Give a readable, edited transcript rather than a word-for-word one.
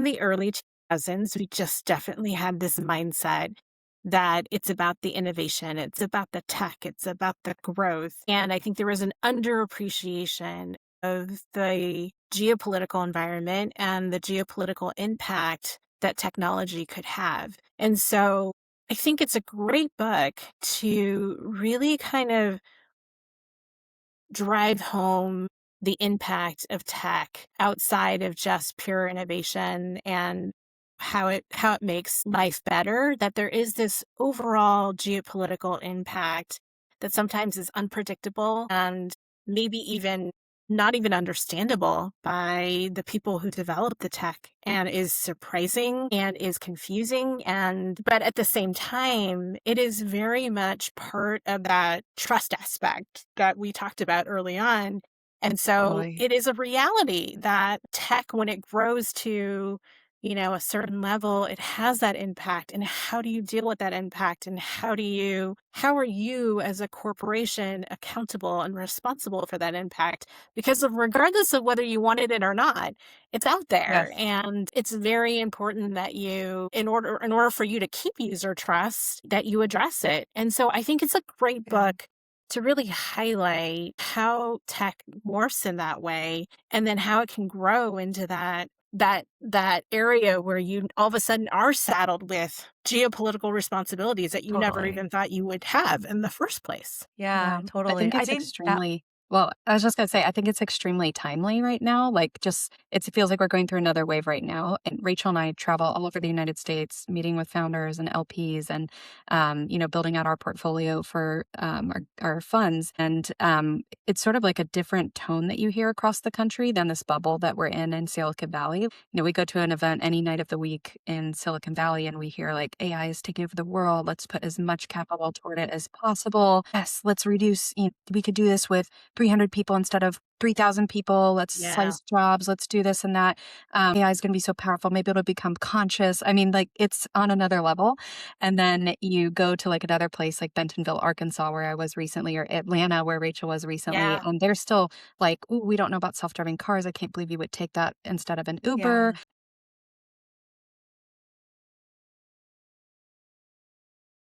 the early 2000s, we just definitely had this mindset that it's about the innovation, it's about the tech, it's about the growth. And I think there was an underappreciation of the geopolitical environment and the geopolitical impact that technology could have. And so I think it's a great book to really kind of drive home the impact of tech outside of just pure innovation and how it makes life better, that there is this overall geopolitical impact that sometimes is unpredictable and maybe even not even understandable by the people who develop the tech, and is surprising and is confusing, and but at the same time it is very much part of that trust aspect that we talked about early on. And so Totally. it is a reality that tech, when it grows to, a certain level, it has that impact. And how do you deal with that impact? And how are you as a corporation accountable and responsible for that impact? Because regardless of whether you wanted it or not, it's out there. Yes. And it's very important that in order for you to keep user trust, that you address it. And so I think it's a great Yeah. book to really highlight how tech morphs in that way, and then how it can grow into that area where you all of a sudden are saddled with geopolitical responsibilities that you never Totally. even thought you would have in the first place. Yeah, Yeah, I totally. think I it's think that extremely well, I was just gonna say, I think it's extremely timely right now. Like, just it feels like we're going through another wave right now. And Rachel and I travel all over the United States, meeting with founders and LPs, and building out our portfolio for our funds. And it's sort of like a different tone that you hear across the country than this bubble that we're in Silicon Valley. We go to an event any night of the week in Silicon Valley, and we hear like AI is taking over the world. Let's put as much capital toward it as possible. Yes, let's reduce. We could do this with 300 people instead of 3,000 people. Let's Yeah. slice jobs. Let's do this and that. AI is going to be so powerful. Maybe it'll become conscious. I mean, like it's on another level. And then you go to like another place like Bentonville, Arkansas, where I was recently, or Atlanta, where Rachel was recently. Yeah. And they're still like, oh, we don't know about self-driving cars. I can't believe you would take that instead of an Uber. yeah.